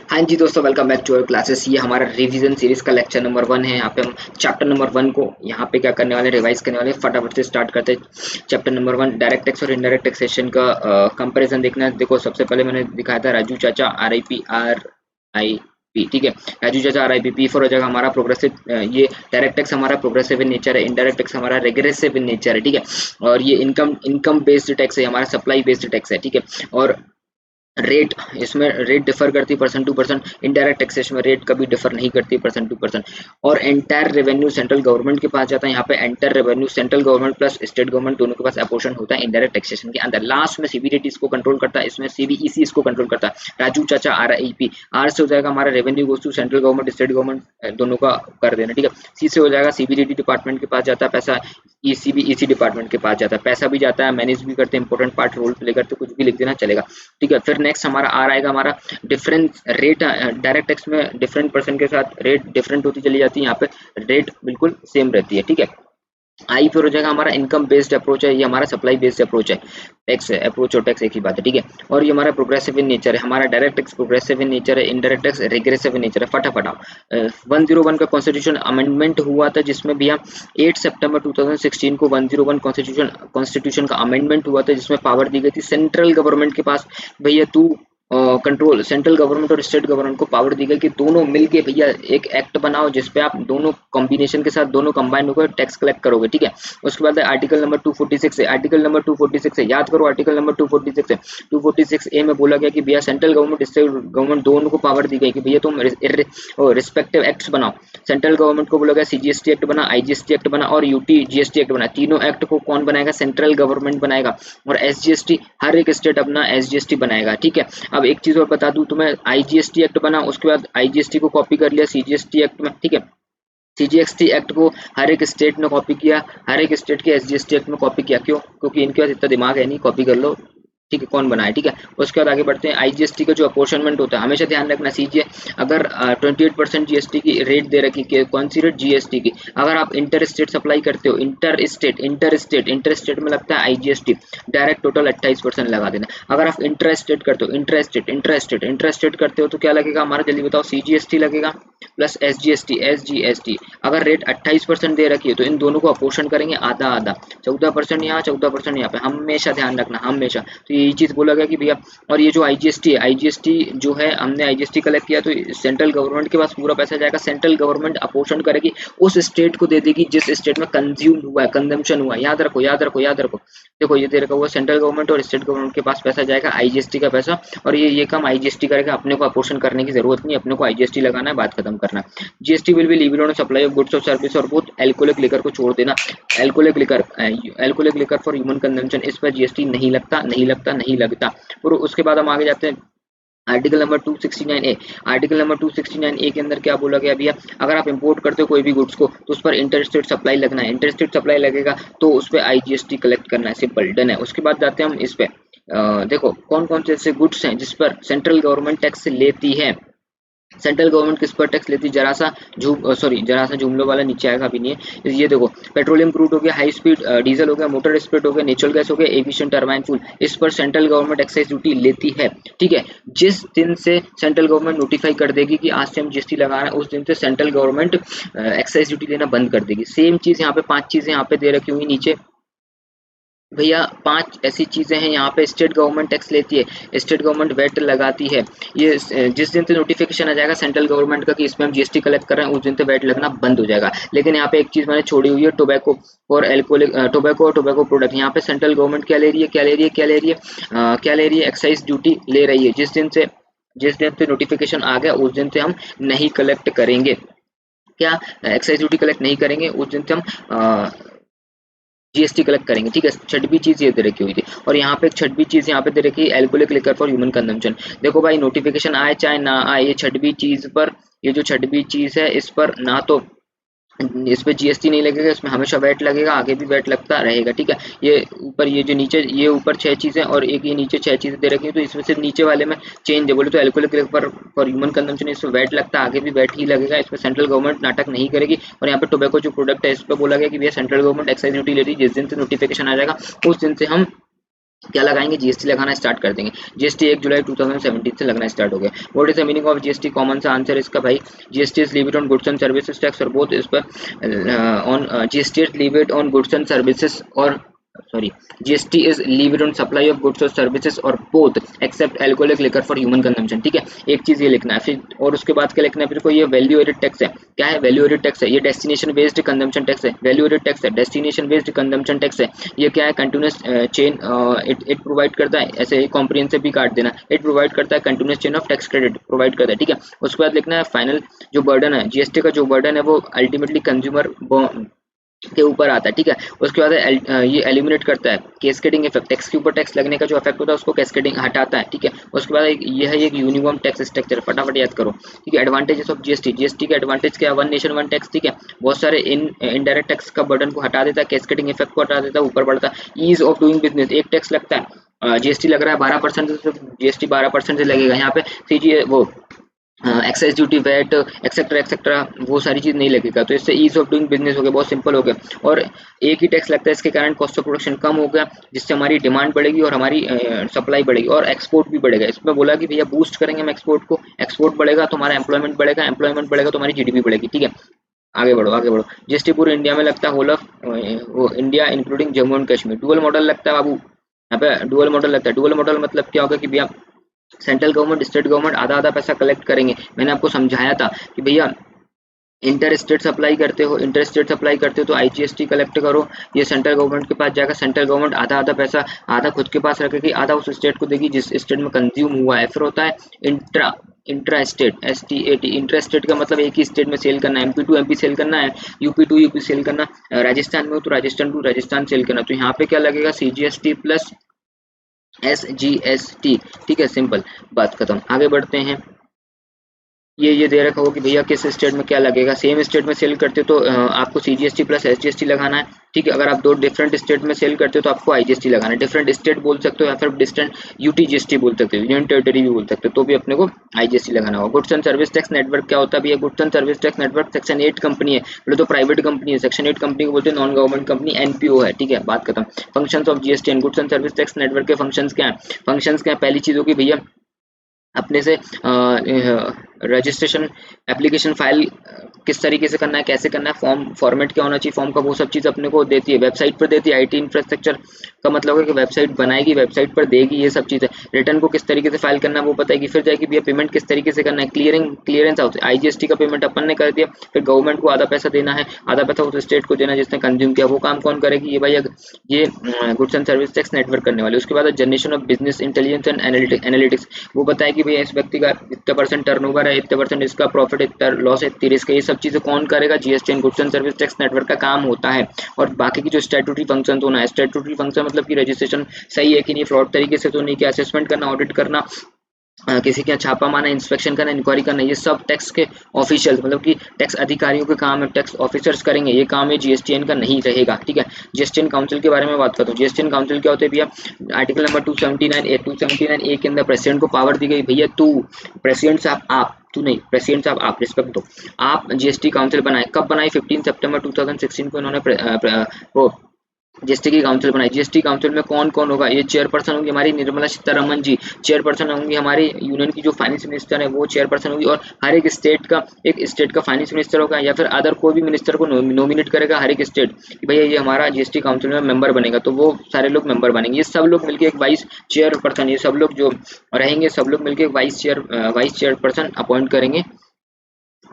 हाँ जी दोस्तों, welcome back to our classes. ये हमारा रिवीजन सीरीज का लेक्चर नंबर 1 है। यहाँ पे हम चैप्टर नंबर 1 को यहाँ पे क्या करने वाले, रिवाइज करने वाले। फटाफट से स्टार्ट करते हैं। चैप्टर नंबर 1 डायरेक्ट टैक्स और इनडायरेक्ट टैक्सेशन का कंपैरिजन देखना है। देखो, सबसे पहले मैंने दिखाया था राजू चाचा RIP। ठीक है, राजू चाचा RIP P4 हो जाएगा हमारा प्रोग्रेसिव। ये डायरेक्ट टैक्स हमारा प्रोग्रेसिव इन नेचर है, इनडायरेक्ट टैक्स हमारा रेग्रेसिव इन नेचर है। ठीक है, और ये इनकम बेस्ड टैक्स है, हमारा सप्लाई बेस्ड टैक्स है। ठीक है, और रेट, इसमें रेट डिफर करती है percent two percent. Indirect taxation में रेट कभी डिफर नहीं करती परसेंट टू परसेंट। और एंटायर रेवेन्यू सेंट्रल गवर्नमेंट के पास जाता है। यहाँ पे entire revenue central government plus state government दोनों के पास अपोर्शन होता है इनडायरेक्ट टैक्सेशन के अंदर। लास्ट में CBDT इसको कंट्रोल करता है, इसमें CBEC इसको कंट्रोल करता है। राजू चाचा RIP, R से हो जाएगा हमारा revenue goes to central government state government दोनों का कर देना। ठीक है, C से हो जाएगा CBDT डिपार्टमेंट के पास जाता है पैसा, EC डिपार्टमेंट के पास जाता है पैसा, भी जाता है, मैनेज भी करते हैं, इंपॉर्टेंट पार्ट रोल प्ले करते, कुछ भी लिख देना चलेगा। ठीक है, फिर नेक्स्ट हमारा R आएगा हमारा डिफरेंस रेट। डायरेक्ट टैक्स में डिफरेंट परसेंट के साथ रेट डिफरेंट होती चली जाती है, यहाँ पे रेट बिल्कुल सेम रहती है। ठीक है, आई फिर हो जाएगा हमारा इनकम बेस्ड अप्रोच है, ये हमारा सप्लाई बेस्ड अप्रोच है। टैक्स है, अप्रोच और टैक्स एक ही बात है। ठीक है, और ये हमारा प्रोग्रेसिव इन नेचर है, हमारा direct tax progressive in nature है, indirect tax regressive in nature है। फटाफट 101 का कॉन्स्टिट्यूशन अमेंडमेंट हुआ था, जिसमें भैया 8 सितंबर 2016 को 101 कॉन्स्टिट्यूशन का अमेंडमेंट हुआ था, जिसमें पावर दी गई थी सेंट्रल गवर्नमेंट के पास। भैया तू कंट्रोल, सेंट्रल गवर्नमेंट और स्टेट गवर्नमेंट को पावर दी गई कि दोनों मिलके भैया एक एक्ट बनाओ, जिसपे आप दोनों कॉम्बिनेशन के साथ दोनों कंबाइन होकर टैक्स कलेक्ट करोगे। ठीक है, उसके बाद आर्टिकल नंबर 246 है, आर्टिकल नंबर 246 है, याद करो आर्टिकल नंबर 246 है। 246A में बोला गया कि भैया सेंट्रल गवर्नमेंट स्टेट गवर्नमेंट दोनों को पावर दी गई कि भैया तुम रिस्पेक्टिव एक्ट्स बनाओ। सेंट्रल गवर्नमेंट को बोला गया CGST एक्ट बना, IGST एक्ट बना और UT GST एक्ट बना। तीनों एक्ट को कौन बनाएगा? सेंट्रल गवर्नमेंट बनाएगा। और SGST हर एक स्टेट अपना SGST बनाएगा। ठीक है, अब एक चीज और बता दूं तुम्हें, IGST एक्ट बना, उसके बाद IGST को कॉपी कर लिया CGST एक्ट में। ठीक है, CGST एक्ट को हर एक स्टेट ने कॉपी किया, हर एक स्टेट के SGST एक्ट में कॉपी किया। क्यों? क्योंकि इनके पास इतना दिमाग है नहीं, कॉपी कर लो। ठीक है, कौन बनाए। ठीक है, उसके बाद आगे बढ़ते हैं। IGST का जो अपोर्शनमेंट होता है, हमेशा ध्यान रखना सीजिए, अगर 28% GST की रेट दे रखी, कौन सी रेट? GST की। अगर आप इंटर स्टेट सप्लाई करते हो, इंटर स्टेट में लगता है IGST, डायरेक्ट टोटल 28% लगा देना। अगर आप इंटर स्टेट करते हो, इंटर स्टेट करते हो तो क्या लगेगा हमारा? जल्दी बताओ। CGST लगेगा प्लस SGST। अगर रेट 28% दे रखी है तो इन दोनों को अपोर्शन करेंगे आधा आधा, 14% यहाँ, 14% यहाँ पे, हमेशा ध्यान रखना हमेशा। तो ये चीज बोला गया कि भैया, और ये जो IGST है, IGST जो है, हमने IGST कलेक्ट किया तो सेंट्रल गवर्नमेंट के पास पूरा पैसा जाएगा। सेंट्रल गवर्नमेंट अपोर्शन करेगी, उस स्टेट को दे देगी जिस स्टेट में कंज्यूम हुआ है, कंजम्पशन हुआ है। याद रखो याद रखो याद रखो। देखो ये दे रखा हुआ, सेंट्रल गवर्नमेंट और स्टेट गवर्नमेंट के पास पैसा जाएगा IGST का पैसा, और ये काम IGST करेगा। अपने को अपोर्शन करने की जरूरत नहीं, अपने को IGST लगाना है, बात खत्म करना। GST will be levied on supply of goods और सर्विस, और बोथ एल्कोहलिक लिकर को छोड़ देना। Alcoholic liquor for human consumption, इस पर GST नहीं लगता। और उसके बाद हम आगे जाते हैं article number 269A। Article number 269A के अंदर क्या बोला गया भैया, अगर आप इंपोर्ट करते हो कोई भी गुड्स को तो उस पर इंटर स्टेट सप्लाई लगना है, इंटर स्टेट सप्लाई लगेगा तो उस पर IGST कलेक्ट करना है, सिंपल डन है। उसके बाद जाते हैं हम इस पे, देखो कौन कौन से ऐसे गुड्स हैं जिस पर सेंट्रल गवर्नमेंट टैक्स लेती है। सेंट्रल गवर्नमेंट किस पर टैक्स लेती है? जरा सा जुमलों वाला नीचे आएगा, अभी नहीं है। ये देखो, पेट्रोलियम क्रूड हो गया, हाई स्पीड डीजल हो गया, मोटर स्पिरिट हो गया, नेचुरल गैस हो गया, एविएशन टरबाइन फ्यूल, इस पर सेंट्रल गवर्नमेंट एक्साइज ड्यूटी लेती है। ठीक है, जिस दिन से सेंट्रल गवर्नमेंट नोटिफाई कर देगी कि आज से हम GST लगा रहे हैं, उस दिन से सेंट्रल गवर्नमेंट एक्साइज ड्यूटी लेना बंद कर देगी। सेम चीज यहाँ पे 5 चीजें यहाँ पे दे रखी हुई नीचे भैया, 5 ऐसी चीजें हैं यहाँ पे। स्टेट गवर्नमेंट टैक्स लेती है, स्टेट गवर्नमेंट वेट लगाती है। ये जिस दिन से नोटिफिकेशन आ जाएगा सेंट्रल गवर्नमेंट का कि इसमें हम GST कलेक्ट कर रहे हैं, उस दिन से वेट लगना बंद हो जाएगा। लेकिन यहाँ पे एक चीज मैंने छोड़ी हुई है, टोबैको और एल्कोहलिक, टोबैको और टोबैको प्रोडक्ट। यहाँ पे सेंट्रल गवर्नमेंट क्या ले रही है? एक्साइज ड्यूटी ले रही है। जिस दिन से नोटिफिकेशन आ गया उस दिन से हम नहीं कलेक्ट करेंगे। क्या? एक्साइज ड्यूटी कलेक्ट नहीं करेंगे, उस दिन से हम GST कलेक्ट करेंगे। ठीक है, छठवीं चीज ये दे रखी हुई थी। और यहाँ पे एक छठवीं चीज यहाँ पे दे रखी है, alcoholic liquor for human consumption. देखो भाई, नोटिफिकेशन आए चाहे ना आए, ये छठवीं चीज पर, ये जो छठवीं चीज है इस पर ना तो इस पे GST नहीं लगेगा, इसमें हमेशा वेट लगेगा, आगे भी वेट लगता रहेगा। ठीक है, ये ऊपर, ये जो नीचे, ये ऊपर 6 चीजें और एक ये नीचे 6 चीजें दे रखी है, तो इसमें से नीचे वाले में चेंज है। बोले तो एल्कोहलिक फॉर ह्यूमन कंजम्पशन, इसमें वेट लगता है, आगे भी वेट ही लगेगा, इसमें सेंट्रल गवर्नमेंट नाटक नहीं करेगी। और यहाँ पे टोबैको जो प्रोडक्ट है इस पर बोला गया कि भैया सेंट्रल गवर्नमेंट एक्साइज ड्यूटी ले रही है, जिस दिन से नोटिफिकेशन आ जाएगा उस दिन से हम क्या लगाएंगे, जीएसटी लगाना स्टार्ट कर देंगे। जीएसटी 1 जुलाई 2017 से लगना स्टार्ट हो गया। What is the meaning of GST? Common सा आंसर इसका भाई, GST is levied on goods and services tax, और बोथ इस पर on GST is levied on goods and services और sorry GST is levied on supply of goods और services और both except alcoholic liquor for human consumption. ठीक है, एक चीज ये लिखना है फिर, और उसके बाद क्या लिखना है फिर को, ये वैल्यू एडेड टैक्स है। क्या है? वैल्यू एडेड टैक्स है। ये डेस्टिनेशन बेस्ड कंजम्पशन टैक्स है, वैल्यू एडेड टैक्स है, डेस्टिनेशन बेस्ड कंजम्पशन टैक्स है। ये क्या है? कंटिन्यूअस चेन, इट प्रोवाइड करता है, ऐसे कॉम्प्रिहेंसिव भी काट देना, इट प्रोवाइड करता है continuous chain of tax credit provide करता है। ठीक है, उसके बाद लिखना है फाइनल जो बर्डन है जीएसटी का, जो बर्डन है वो अल्टीमेटली कंज्यूमर के ऊपर आता है। ठीक है, उसके बाद ये एलिमिनेट करता है कैस्केडिंग इफेक्ट, टैक्स के ऊपर टैक्स लगने का जो इफेक्ट होता है उसको कैस्केडिंग हटाता है। ठीक है, उसके बाद ये है एक यूनिफॉर्म टैक्स स्ट्रक्चर, फटाफट याद करो। ठीक है, एडवांटेजेस ऑफ जीएसटी, जीएसटी का एडवांटेज क्या है? One nation one tax. ठीक है, बहुत सारे इनडायरेक्ट टैक्स का बर्डन को हटा देता है, कैस्केडिंग इफेक्ट को हटा देता है, ऊपर बढ़ता है। ईज ऑफ डूइंग बिजनेस, एक टैक्स लगता है, जीएसटी लग रहा है 12% से, जीएसटी 12% से लगेगा। यहाँ पे सीजी वो excise duty, VAT etcetera etcetera वो सारी चीज नहीं लगेगा, तो इससे ईज ऑफ डूइंग बिजनेस हो गया, बहुत सिंपल हो गया। और एक ही टैक्स लगता है, इसके कारण कॉस्ट ऑफ प्रोडक्शन कम हो गया, जिससे हमारी डिमांड बढ़ेगी और हमारी सप्लाई बढ़ेगी और एक्सपोर्ट भी बढ़ेगा। इसमें बोला कि भैया बूस्ट करेंगे हम एक्सपोर्ट को, एक्सपोर्ट बढ़ेगा तो हमारा एम्प्लॉयमेंट बढ़ेगा, एम्प्लॉयमेंट बढ़ेगा तो हमारी जीडीपी बढ़ेगी। ठीक है, आगे बढ़ो आगे बढ़ो। जीएसटी पूरे इंडिया में लगता है, होल ऑफ वो India including Jammu and Kashmir. Dual model लगता है बाबू, यहाँ पे डुअल मॉडल लगता है। डुअल मॉडल मतलब क्या होगा कि भैया सेंट्रल गवर्नमेंट स्टेट गवर्नमेंट आधा आधा पैसा कलेक्ट करेंगे। मैंने आपको समझाया था कि भैया इंटर स्टेट सप्लाई करते हो, इंटर स्टेट सप्लाई करते हो तो आईजीएसटी कलेक्ट करो, ये सेंट्रल गवर्नमेंट के पास जाएगा, सेंट्रल गवर्नमेंट आधा आधा पैसा आधा खुद के पास रखेगी, आधा उस स्टेट को देगी जिस स्टेट में कंज्यूम हुआ है। फिर होता है intra intra state, STAT, intra state का मतलब एक ही स्टेट में सेल करना है, MP टू MP सेल करना है, UP टू UP सेल करना, राजस्थान में हो तो राजस्थान टू राजस्थान सेल करना। तो यहाँ पे क्या लगेगा? CGST plus SGST। ठीक है, सिंपल, बात खत्म। आगे बढ़ते हैं। ये दे रखा हो कि भैया किस स्टेट में क्या लगेगा। सेम स्टेट में सेल करते हो तो आपको CGST प्लस SGST लगाना है। ठीक है, अगर आप दो डिफरेंट स्टेट में सेल करते हो तो आपको IGST लगाना है। डिफरेंट स्टेट बोल सकते हो या फिर डिस्टेंट UTGST बोल सकते हो, यूनियन टेरिटरी भी बोल सकते हो, तो भी अपने को IGST लगाना होगा। Goods and service tax network क्या होता है भैया? Goods and service tax network section 8 company है, बोले तो प्राइवेट कंपनी है, सेक्शन 8 कंपनी को बोलते हैं, नॉन गवर्नमेंट कंपनी NPO है। ठीक है, बात खत्म। Functions of GST and goods and service tax network के फंक्शंस क्या है? फंक्शंस क्या है? पहली चीज होगी भैया अपने से रजिस्ट्रेशन एप्लीकेशन फाइल किस तरीके से करना है, कैसे करना है, फॉर्म फॉर्मेट क्या होना चाहिए फॉर्म का, वो सब चीज़ अपने को देती है, वेबसाइट पर देती है। आईटी इंफ्रास्ट्रक्चर का मतलब है कि वेबसाइट बनाएगी, वेबसाइट पर देगी, ये सब चीज़ें। रिटर्न को किस तरीके से फाइल करना है वो बताएगी। फिर जाएगी भैया पेमेंट किस तरीके से करना है, क्लियरेंस हाउस IGST का पेमेंट अपन ने कर दिया, फिर गवर्नमेंट को आधा पैसा देना है, आधा पैसा उस स्टेट को देना जिसने कंज्यूम किया, वो काम कौन करेगी? ये भाई ये goods and service tax network करने वाले। उसके बाद generation of business intelligence and analytics, वो बताएगी भैया इस व्यक्ति का इतना परसेंट टर्नओवर है, इतने परसेंट इसका प्रॉफिट, इतना लॉस है, इतनी रिस्क है, ये सब चीजें कौन करेगा? GST and goods and service tax network का काम होता है। और बाकी की जो स्टैट्यूटरी फंक्शन होना है, स्टैट्यूटरी फंक्शन मतलब कि रजिस्ट्रेशन सही है कि नहीं, फ्रॉड तरीके से तो नहीं किया, असेसमेंट करना, ऑडिट करना, किसी के यहाँ छापा मारना, इंस्पेक्शन करना, इंक्वायरी करना, ये सब टैक्स के ऑफिशियल मतलब कि टैक्स अधिकारियों के काम है, टैक्स ऑफिसर्स करेंगे, ये काम है GSTN का नहीं रहेगा। ठीक है, GSTN काउंसिल के बारे में बात करता हूँ। GSTN काउंसिल क्या होता है भैया? आर्टिकल नंबर 279A के अंदर प्रेसिडेंट को पावर दी गई, भैया तू प्रेसिडेंट साहब, आप तू नहीं, प्रेसिडेंट साहब आप रिस्पेक्ट दो, आप GST काउंसिल बनाए। कब बनाई? 15 सितंबर 2016 को इन्होंने वो जीएसटी की काउंसिल बनाई। जीएसटी काउंसिल में कौन कौन होगा? ये चेयरपर्सन होंगी हमारी निर्मला सीतारमन जी, चेयरपर्सन होंगी हमारी यूनियन की जो फाइनेंस मिनिस्टर है वो चेयरपर्सन होगी, और हर एक स्टेट का फाइनेंस मिनिस्टर होगा या फिर अदर कोई भी मिनिस्टर को नॉमिनेट करेगा हर एक स्टेट कि भैया ये हमारा जीएसटी काउंसिल में मेंबर बनेगा, तो वो सारे लोग मेंबर बनेंगे। ये सब लोग मिलकर एक वाइस चेयरपर्सन, ये सब लोग जो रहेंगे सब लोग मिलकर वाइस चेयरपर्सन अपॉइंट करेंगे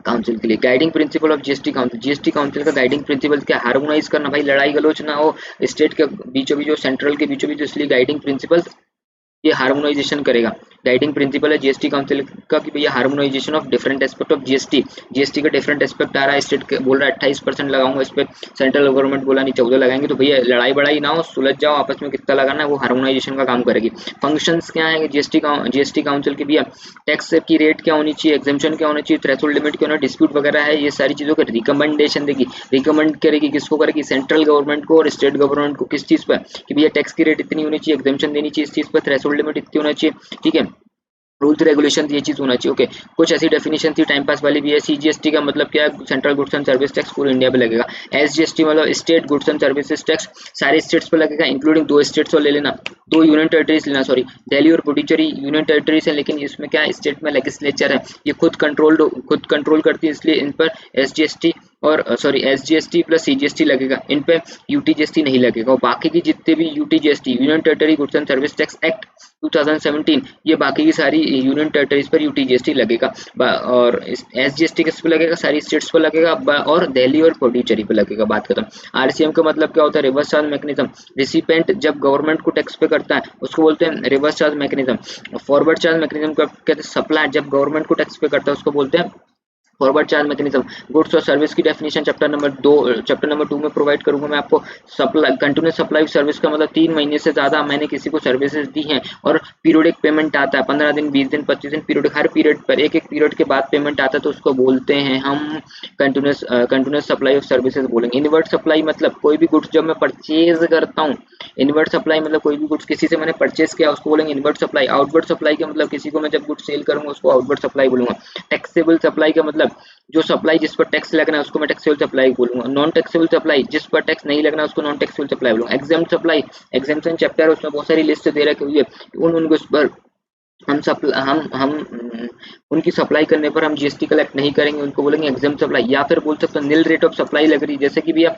काउंसिल के लिए। Guiding principle of GST council का गाइडिंग प्रिंसिपल क्या? हार्मोनाइज करना, भाई लड़ाई गलोच ना हो स्टेट के बीचों बीच, सेंट्रल के बीचों बीच, इसलिए गाइडिंग प्रिंसिपल ये हार्मोनाइजेशन करेगा। गाइडिंग प्रिंसिपल है जीएसटी काउंसिल का कि भैया harmonisation of different aspect of GST का डिफरेंट एस्पेक्ट आ रहा है, स्टेट बोल रहा है 28% लगाऊंगा इस पे, सेंट्रल गवर्नमेंट बोला नहीं 14 लगाएंगे, तो भैया लड़ाई बड़ाई ना हो, सुलझ जाओ आपस में कितना लगाना है, वो हार्मोनाइजेशन का काम करेगी। फंक्शंस क्या है जीएसटी काउंसिल के? भैया टैक्स की रेट क्या होनी चाहिए, एग्जेम्पशन क्या होनी चाहिए, थ्रेशोल्ड लिमिट क्या होना, डिस्प्यूट वगैरह है, ये सारी चीजों का रिकमेंडेशन देगी। रिकमेंड करेगी किसको? करेगी सेंट्रल गवर्नमेंट को और स्टेट गवर्नमेंट को। किस चीज पर? कि भैया टैक्स की रेट इतनी होनी चाहिए, एग्जेम्पशन देनी चाहिए इस चीज पर, थ्रेशोल्ड लिमिट इतनी होना चाहिए। ठीक है, रूल्स रेगुलेशन ये चीज होना चाहिए। ओके, कुछ ऐसी डेफिनेशन थी टाइम पास वाली भी है। सीजीएसटी का मतलब क्या है? Central goods and service tax पूरे इंडिया पे लगेगा। एसजीएसटी मतलब state goods and services tax, सारे स्टेट्स पे लगेगा इंक्लूडिंग 2 स्टेट्स को ले लेना, 2 यूनियन टेरिटरीज लेना, सॉरी दिल्ली और पुडुचेरी यूनियन टेरिटरीज है, लेकिन इसमें क्या है, स्टेट में लेजिस्लेचर है, ये खुद कंट्रोल करती है, इसलिए इन पर एसजीएसटी और सॉरी एसजीएसटी प्लस सीजीएसटी लगेगा, इन पे यूटीजीएसटी नहीं लगेगा। और बाकी की जितने भी UTGST union territory goods and service tax act 2017, ये बाकी की सारी यूनियन टेरिटरीज पर यूटीजीएसटी लगेगा। और एसजीएसटी किस पे लगेगा? सारी स्टेट्स पर लगेगा, और दिल्ली और पुडुचेरी पे लगेगा। बात खत्म। आरसीएम का मतलब क्या होता है? Reverse charge mechanism. रिसिपेंट जब गवर्नमेंट को टैक्स पे करता है उसको बोलते हैं reverse charge mechanism. Forward charge mechanism का कहते हैं सप्लाई, जब गवर्नमेंट को टैक्स पे करता है उसको बोलते हैं फॉरवर्ड चार्ज मैकेनिज्म। गुड्स और सर्विस की डेफिनेशन चैप्टर नंबर 2 में प्रोवाइड करूंगा मैं आपको। सप्लाई, कंटिन्यूस सप्लाई सर्विस का मतलब 3 महीने से ज्यादा मैंने किसी को सर्विसेज दी हैं और पीरियोडिक पेमेंट आता है, 15 दिन, 20 दिन, 25 दिन, पीरियड, हर पीरियड पर एक पीरियड के बाद पेमेंट आता है, तो उसको बोलते हैं हम कंटिन्यूस सप्लाई ऑफ सर्विसेज बोलेंगे। इनवर्ट सप्लाई मतलब कोई भी गुड्स जब मैं परचेज करता हूँ, इनवर्ट सप्लाई मतलब कोई भी गुड्स किसी से मैंने परचेज किया उसको बोलेंगे इनवर्ट सप्लाई। आउटवर्ड सप्लाई का मतलब किसी को मैं जब गुड्स सेल करूंगा उसको आउटवर्ड सप्लाई बोलूंगा। टैक्सेबल सप्लाई का मतलब जो सप्लाई जिस पर टैक्स लगना है उसको मैं टैक्सेबल सप्लाई बोलूंगा। नॉन टैक्सेबल सप्लाई जिस पर टैक्स नहीं लगना उसको नॉन टैक्सेबल सप्लाई बोलूंगा। एग्जाम्प्ट सप्लाई, एग्जाम्पशन चैप्टर उसमें बहुत सारी लिस्ट दे रखी हुई है, उन उस पर हम उनकी सप्लाई करने पर हम जीएसटी कलेक्ट नहीं करेंगे, उनको बोलेंगे एग्जाम्प्ट सप्लाई। या फिर बोल सकते हैं नील रेट ऑफ सप्लाई लग रही है, जैसे कि भैया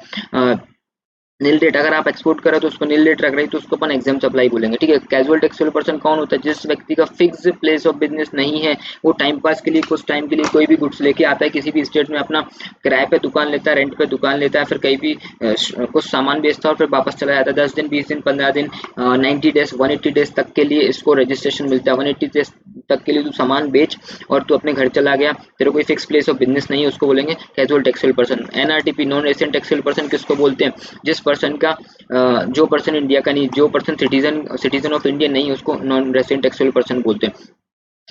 नील रेट, अगर आप एक्सपोर्ट करो तो उसको नील रेट रख रही तो उसको अपन एग्जाम सप्लाई बोलेंगे। ठीक है। कैजुअल टैक्सेबल पर्सन कौन होता है? जिस व्यक्ति का फिक्स प्लेस ऑफ बिजनेस नहीं है, वो टाइम पास के लिए कुछ टाइम के लिए कोई भी गुड्स लेके आता है किसी भी स्टेट में, अपना किराए पे दुकान लेता है, रेंट पे दुकान लेता है, फिर कहीं भी कुछ सामान बेचता है और फिर वापस चला जाता है। 10 दिन, 20 दिन, 15 दिन, 90 डेज, 180 डेज तक के लिए इसको रजिस्ट्रेशन मिलता है। 180 डेज तक के लिए तू सामान बेच और तू अपने घर चला गया, तेरे कोई फिक्स प्लेस ऑफ बिजनेस नहीं है, उसको बोलेंगे casual taxable person. NRTP, non resident taxable person किसको बोलते हैं? जिस पर्सन का जो पर्सन इंडिया का नहीं, जो पर्सन सिटीजन ऑफ इंडिया नहीं, उसको नॉन रेसिडेंट टैक्सेबल पर्सन बोलते हैं।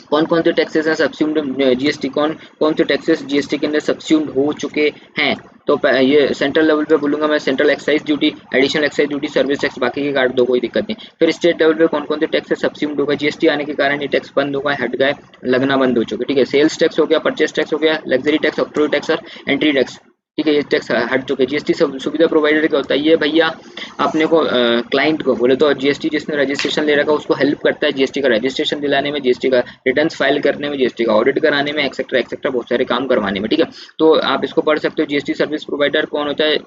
कौन कौन से टैक्सेस हैं सब्स्यूम्ड जीएसटी, कौन से टैक्सेस जीएसटी के अंदर सब्स्यूम्ड हो चुके हैं? तो ये सेंट्रल लेवल पे बोलूंगा मैं, central excise duty, additional excise duty, service tax, बाकी के काट दो, कोई दिक्कत नहीं। फिर स्टेट लेवल पे कौन कौन से टैक्सेस सब्स्यूम्ड होगा? जीएसटी आने के कारण ये टैक्स बंद होगा, हट गए, लगना बंद हो चुके। ठीक है। सेल्स टैक्स हो गया, परचेस टैक्स हो गया, लग्जरी टैक्स, ऑक्ट्रोई टैक्स और एंट्री टैक्स। ठीक है, ये टैक्स हट चुके। जीएसटी सुविधा प्रोवाइडर क्या होता है? ये भैया अपने को क्लाइंट को बोले तो जीएसटी जिसने रजिस्ट्रेशन ले रखा उसको हेल्प करता है जीएसटी का रजिस्ट्रेशन दिलाने में, जीएसटी का रिटर्न्स फाइल करने में, जीएसटी का ऑडिट कराने में, एक्सेट्रा एक्सेट्रा बहुत सारे काम करवाने में। ठीक है। तो आप इसको पढ़ सकते हो। जीएसटी सर्विस प्रोवाइडर कौन होता है?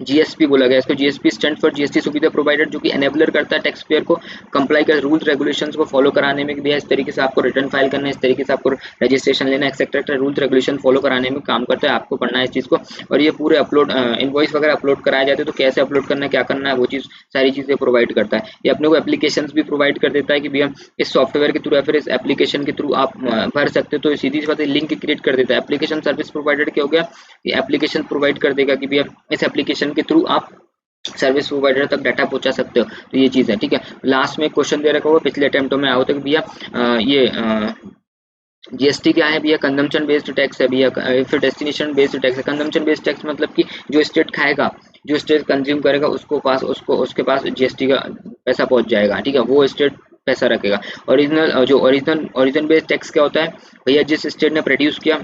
जीएसपी बोला गया इसको। जीएसपी स्टैंड फॉर जीएसटी सुविधा प्रोवाइडर, जो कि एनेबलर करता है टैक्स पेयर को कंप्लाई कर रूल्स रेगुलेशंस को फॉलो कराने में, भी इस तरीके से आपको रिटर्न फाइल करना है, इस तरीके से आपको रजिस्ट्रेशन लेना, एक्सेट्रा रूल्स रेगुलेशन फॉलो कराने में काम करता है। आपको पढ़ना है इस चीज को। और ये पूरे अपलोड इनवॉइस वगैरह अपलोड कराए जाते हैं, तो कैसे अपलोड करना है, क्या करना है, वो चीज सारी चीजें प्रोवाइड करता है। ये अपने को एप्लीकेशन भी प्रोवाइड कर देता है कि भैया इस सॉफ्टवेयर के थ्रू या फिर इस एप्लीकेशन के थ्रू आप भर सकते हो, तो सीधी सी बात है लिंक क्रिएट कर देता है। एप्लीकेशन सर्विस प्रोवाइडर क्या हो गया? ये एप्लीकेशन प्रोवाइड कर देगा कि भैया इस एप्लीकेशन के थ्रू आप सर्विस प्रोवाइडर तक डाटा पहुंचा सकते हो। तो ये चीज है। ठीक है। लास्ट में क्वेश्चन दे रखा होगा पिछले अटेम्प्टों में आओ तक भैया, ये जीएसटी क्या है भैया? कंजम्पशन बेस्ड टैक्स है भैया। फिर डेस्टिनेशन बेस्ड टैक्स है। कंजम्पशन बेस्ड टैक्स मतलब कि जो स्टेट खाएगा, जो स्टेट कंज्यूम करेगा उसके पास जीएसटी का पैसा पहुंच जाएगा। ठीक है। वो स्टेट पैसा रखेगा। ओरिजिन बेस्ड टैक्स क्या होता है भैया? जिस स्टेट ने प्रोड्यूस किया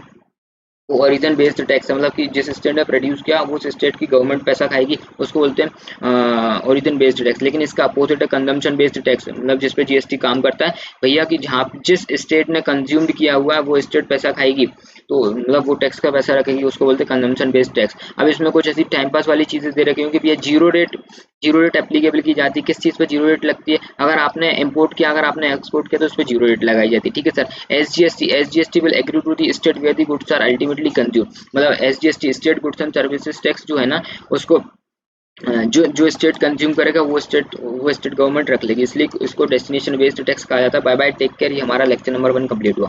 वो ओरिजिन बेस्ड टैक्स है, मतलब कि जिस स्टेट ने प्रोड्यूस किया वो उस स्टेट की गवर्नमेंट पैसा खाएगी, उसको बोलते हैं ओरिजिन बेस्ड टैक्स। लेकिन इसका अपोजिट है कंजम्पशन बेस्ड टैक्स, मतलब जिसपे जीएसटी काम करता है भैया कि जहाँ जिस स्टेट ने कंज्यूम्ड किया हुआ है वो स्टेट पैसा खाएगी, तो मतलब वो टैक्स का पैसा रखेगी, उसको बोलते हैं कंजम्पशन बेस्ड टैक्स। अब इसमें कुछ ऐसी टाइम पास वाली चीजें दे रखी होंगी भैया। जीरो रेट एप्लीकेबल की जाती है। किस चीज पे जीरो रेट लगती है? अगर आपने इंपोर्ट किया, अगर आपने एक्सपोर्ट किया तो उस पर जीरो रेट लगाई जाती है। ठीक है sir. SGST will agree to the state where the goods are ultimately consume, मतलब SGST state goods and services tax जो है ना, उसको जो स्टेट कंज्यूम करेगा वो स्टेट गवर्नमेंट रख लेगी, इसलिए इसको डेस्टिनेशन बेस्ड टैक्स कहा जाता है। Bye bye, take care. ये हमारा लेक्चर नंबर 1 कंप्लीट हुआ।